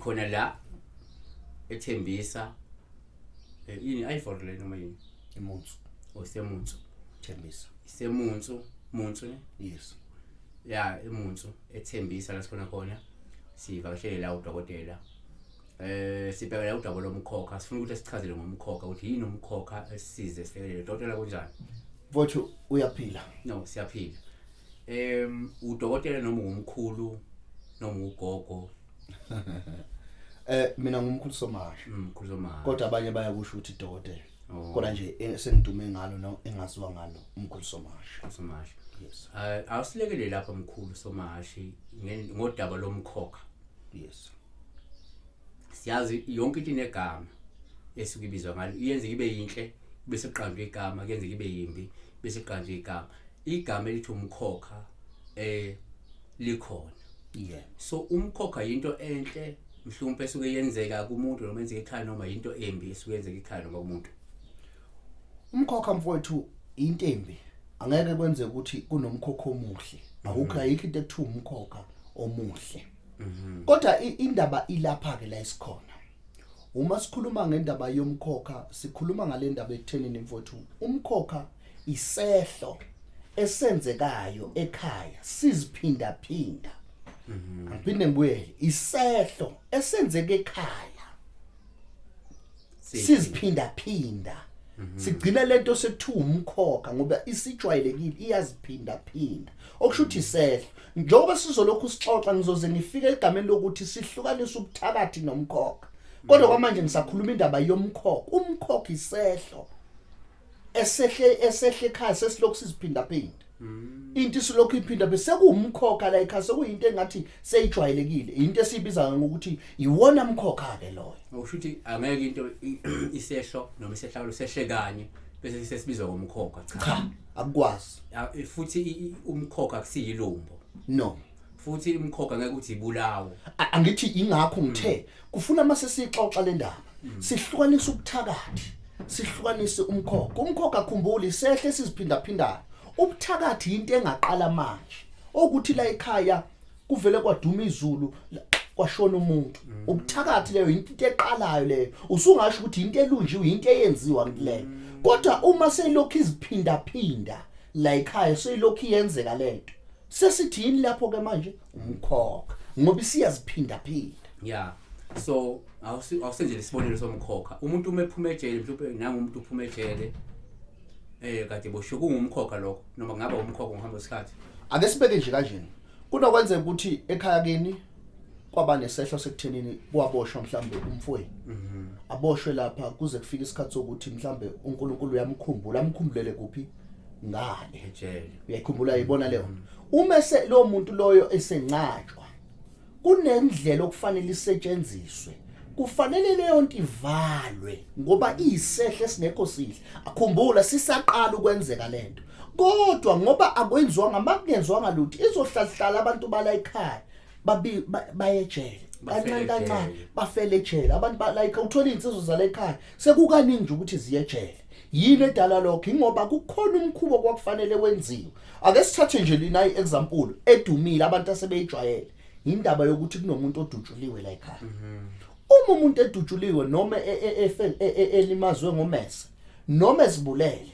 sikhona la eThembisa yini ayiford le noma yini eMuntsu oseMuntsu Thembisa iseMuntsu Muntsu yes ya eMuntsu eThembisa la sikhona khona sivakashele la udokotela sibheka la udaba lomkhokha sifuna ukuthi sichazele ngomkhokha ukuthi yini umkhokha esisize silekelele dokotela kunjani mfowethu uyaphila no siyaphila udokotela noma umkhulu noma ugogo mina ngumkhulu Somasha umkhulu Somasha kodwa abanye bayakusho ukuthi dokotela Oh. kodwa nje sengidume ngalo no engaziwa ngalo umkhulu Somasha yes awusilekele lapha umkhulu Somasha ngodaba lomkhokha yes siyazi yonke into inegama esuke ibizwa ngalo iyenze ibe yinhle bese qanjwe igama kuyenze ibe yimbi bese qanjwe igama elithi umkhokha likhona yeah so umkhokha into enhle mhlawumbe esuke yenzeka kumuntu noma yenzeka ekhaya noma into embi esuke yenzeka ekhaya noma kumuntu umkhokha mfowethu into embi angeke kwenze ukuthi kunomkhokha omuhle akukho ayikho into ekuthiwa umkhokha omuhle kodwa indaba ilapha ke la isikhona uma sikhuluma ngendaba yomkhokha sikhuluma ngale ndaba ekuthenini mfowethu umkhokha isehlo esenzekayo ekhaya siziphinda phinda Angiphinde ngibuyele isehlo esenzeke ekhaya siziphinda phinda sigcina lento sekuthiwa umkhokha ngoba isijwayelekile iyaziphinda phinda okusho ukuthi isehlo njengoba sizolokhu sixoxa ngizoze ngifike egameni lokuthi sihlukanisa ubuthakathi nomkhokha kodwa kwamanje ngisakhuluma indaba yomkhokha umkhokha isehlo esehle ekhaya sesilokhu siziphinda phinda into isilokhu iphinda bese kuumkhokha la ekhaya sekuyinto engathi seyijwayelekile into esibiza ngokuthi iwona mkhokha ke loyo okusho ukuthi angeke into isehlo noma isehlakalo sehle kanye bese sesibizwa ngomkhokha cha akukwazi futhi umkhokha kusiyilumbo no futhi umkhokha ngeke uthi ibulawo angithi ingakho ngithe kufuna mase sixoxa le ndaba sihlukanisa ubuthakathi sihlukanise umkhokha khumbula isehle siziphinda phinda ubuthakathi into engaqala manje ukuthi la ekhaya kuvele kwaduma izulu kwashona umuntu ubuthakathi leyo into eqalayo leyo usungasho ukuthi into elunjiwe into eyenziwa kuleyo kodwa uma selokhu iziphinda phinda la ekhaya selokhu iyenzeka lento sesithini lapho ke manje umkhokha ngoba isiyaziphinda phinda yeah so awusenzele isibonelo somkhokha umuntu uma ephuma ejele mhlawumbe nangu umuntu uphuma ejele kade bosho kungumkhokha lokho noma ngaba umkhokha ngihamba isikhathi ake sibeke nje kanjeni kunokwenza ukuthi ekhaya kini kwaba nesehlo sekuthenini kwaboshwa mhlambe umfweni aboshwe lapha kuze kufike isikhathi sokuthi mhlambe uNkulunkulu uyamkhumbula amkhumbulele kuphi ngale ejele uyayikhumbula ibona leyo uma lo muntu loyo esenqatshwa kunendlela okufanele isetshenziswe kufanele leyo nto ivalwe ngoba iyisehle singekho sihle akhumbula sisaqala ukwenzeka lento kodwa ngoba akwenziwa ngamakenziwa ngaluthi izohlahlala abantu bala ekhaya bayejele kancane bafele ejele abantu like uthola insizwe zala ekhaya sekukaningi nje ukuthi ziyejele yini edala lokho ingoba kukhona umkhubo kwakufanele wenziwe ake sithathe nje lina iexample edumile abantu asebeyijwayele indaba yokuthi kunomuntu odutshuliwe la ekhaya uma umuntu edutshuliwe noma elimazwe ngomese noma esibulele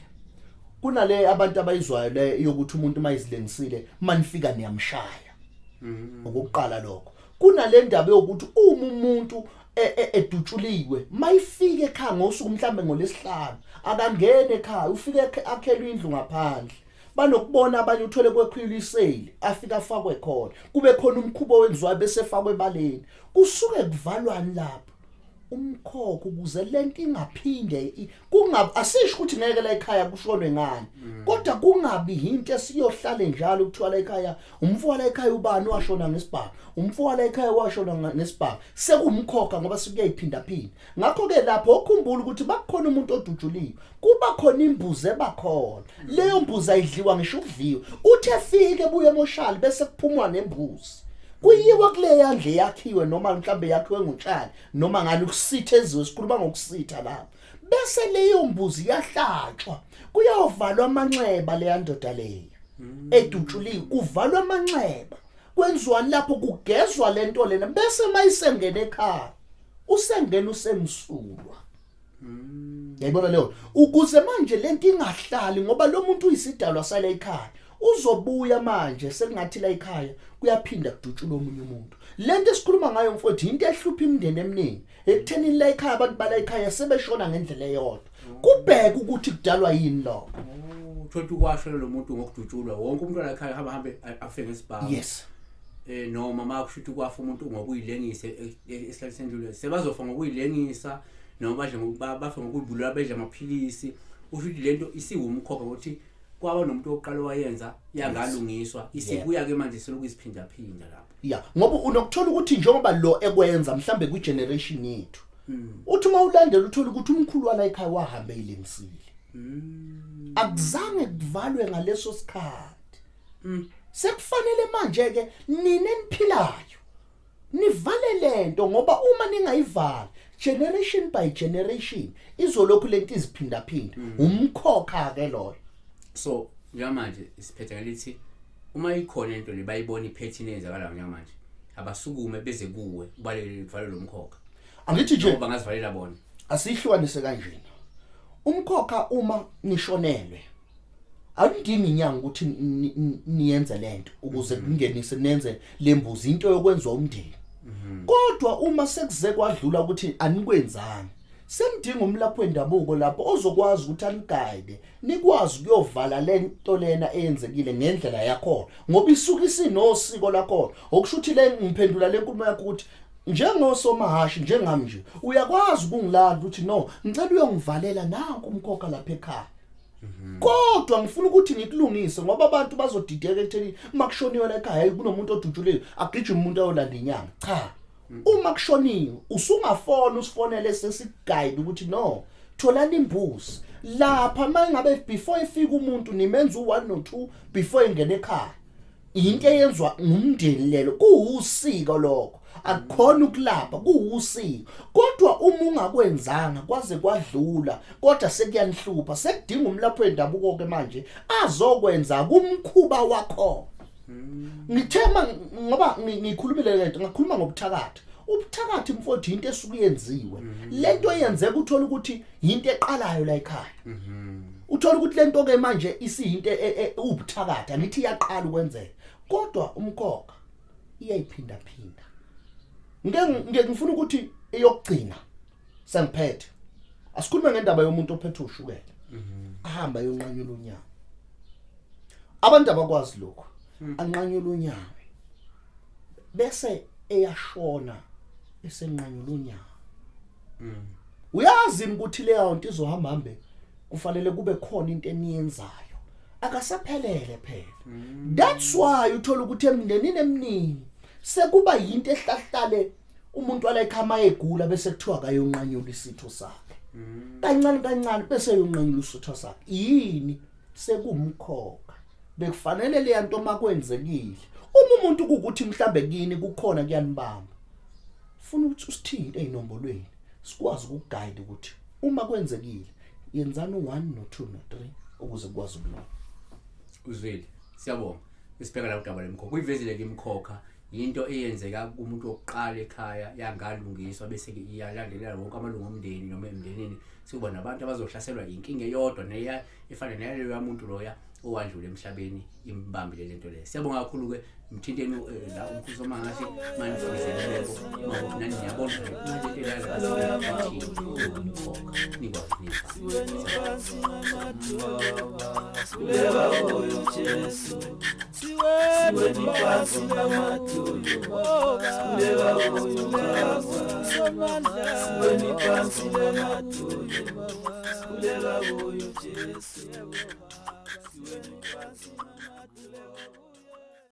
kunale abantu abayizwayo le yokuthi umuntu mayizilengisile manifika niyamshaya okuqala lokho kunale ndaba yokuthi uma umuntu edutshuliwe mayifike ekhaya ngosuku mhlambe ngolesihlanu akangene ekhaya ufike akhelwe indlu ngaphandle banokubona abanye uthole kwekhwila isale afika afakwe khona kube khona umkhubo wenziwa bese efakwe ebaleni kusuke kuvalwani lapho umkhokha ukuze lento ingaphinde kungabi asisho ukuthi ngeke la ekhaya kushonwe ngani kodwa kungabi into esiyohlala njalo ukuthiwa la ekhaya umfowabo la ekhaya ubani washona ngesibhamu umfowabo la ekhaya washona ngesibhamu sekumkhokha ngoba sikuyayiphinda phinda ngakho ke lapho ukukhumbula ukuthi bakukhona umuntu odutshuliwe kuba khona imbuzi ebakhona leyo mbuzi ayidliwa ngisho ukudliwa uthi efike buye emoshali bese kuphumwa nembuzi kuyiwa kule yandle yakhiwe noma mhlambe yakhiwe ngotshani noma ngani ukusitha ezwe sikhuluma ngokusitha lapha bese leyo mbuzi yahlatshwa kuyovalwa amanxeba le yandoda leyo edutshuliwe kuvalwa amanxeba kwenziwani lapho kugezwa lento lena bese mayisengena ekhaya usengena usemsulwa. Yayibona leyo ukuze manje lento ingahlali ngoba lo muntu uyisidalwa sala ekhaya uzobuya manje sekungathi la ekhaya kuyaphinda kudutshula omunye umuntu. Lento esikhuluma ngayo mfowethu into ehlupha imindeni eminingi ekutheni la ekhaya abantu bala ekhaya sebeshona ngendlela eyodwa. Kubheka ukuthi kudalwa yini lokho. Uthola ukwasho lo muntu ngokudutshulwa wonke umuntu la ekhaya hambe afe ngesibhamu. Yes. Noma makushuthi kwafa umuntu ngokuyilengisa esihlathi sendlule sebazofa ngokuyilengisa noma badle bafe ngokudlula bedla amaphilisi. Ushuthi lento isiwumkhokha ukuthi kwaba nomuntu oqala wayenza yangalungiswa isibuya ke manje selokuziphinda phinda lapho. Yeah, ngoba unokuthola ukuthi njengoba lo ekwenza mhlambe ku generation yethu. Uthi uma ulandela uthola ukuthi umkhulu wala ekhaya wahambe ilengisile. Akuzange kuvalwe ngaleso sikhathi. Sekufanele manje ke nina eniphilayo nivale lento ngoba uma ningayivala generation by generation izolokhu lento iziphinda phinda umkhokha ke loyo. So njengamanje isiphethe ngalithi uma ikhona into le bayibona iphethe inenzakala njengamanje abasukume beze kuwe ubalekele kuvale lo mkhokha. Angithi nje bangazivalela bona asihlukanise kanjena. Umkhokha uma nishonelwe akudingi inyanga ukuthi niyenze lento ukuze kungenise nenze lembuzi into yokwenza umndeni. Kodwa uma sekuze kwadlula ukuthi anikwenzanga semdinga umlapho wendabuko lapho ozokwazi ukuthi aniguide nikwazi kuyovala lento lena eyenzekile ngendlela yakho ngoba isuka isinosiko lakho okushuthi le ngiphendula lenkulumo yakho ukuthi njengosomahashe njengami nje uyakwazi ukungilanda ukuthi no ngicela uyongivalela nanku umkhokha lapha ekhaya. Kodwa ngifuna ukuthi ngikulungise ngoba abantu bazodideka ekutheni makushoniwe la ekhaya kunomuntu odutshulile agijima umuntu ayolanda inyanga. Cha. Uma kushoniwe usungafona usifonele sesiguide ukuthi no tholani imbuzi lapha mangabe before ifika umuntu nimenza u1 no2 before ingene ekhaya. Into eyenzwa ngumndeni lelo kuwusiko lokho akukhona ukulapha kuwusiko kodwa uma ungakwenzanga kwaze kwadlula kodwa sekuyanihlupha sekudinga umlapho wendabuko ke manje azokwenza kumkhuba wakho. Ngithema ngoba ngikhulumile lento ngakhuluma ngobuthakathi. Ubuthakathi mfowethu into esukuyenziwe lento eyenzeka uthola ukuthi into eqalayo la ekhaya. Uthola ukuthi lento ke manje isiyinto ubuthakathi angithi iyaqala ukwenzeka kodwa umkhokha iyayiphinda phinda. Ngeke ngifuna ukuthi eyokugcina sengiphethe asikhulume ngendaba yomuntu ophethe ushukela ahamba yonqanyula unyawo. Abantu abakwazi lokho anqanyula unyawo bese eyashona esenqanyula unyawo. Uyazi ukuthi leyo nto izohamba hambe kufanele kube khona into eniyenzayo akasaphelele phela. That's why uthola ukuthi emndenini eminingi sekuba yinto ehlahlale umuntu wala ekhaya egula bese kuthiwa kayonqanyula isitho sakhe. Kancane kancane bese yonqanyula isitho sakhe. Yini sekumkhokha bekufanele le nto makwenzekile. Uma umuntu ukuthi mhlambe kini kukhona kuyanibamba. Ufuna ukuthi usithinte ezinombolweni sikwazi ukuguide ukuthi uma kwenzekile yenzani u1 no2 no3 ukuze kukwazi ukulunga. Uzweli siyabonga isibheka la udaba lemkhokha uyivezile ke imkhokha into eyenzeka kumuntu oqala ekhaya yangalungiswa bese ke iyalandelela wonke amalungu omndeni noma emndenini sikuba nabantu abazohlaselwa inkinga eyodwa neya efana naleyo yamuntu loya owandlula emhlabeni imbambile lento le. Siyabonga kakhulu ke mthinteni la umkhuzo mangathi manifizeleko uma nani yabona manje le la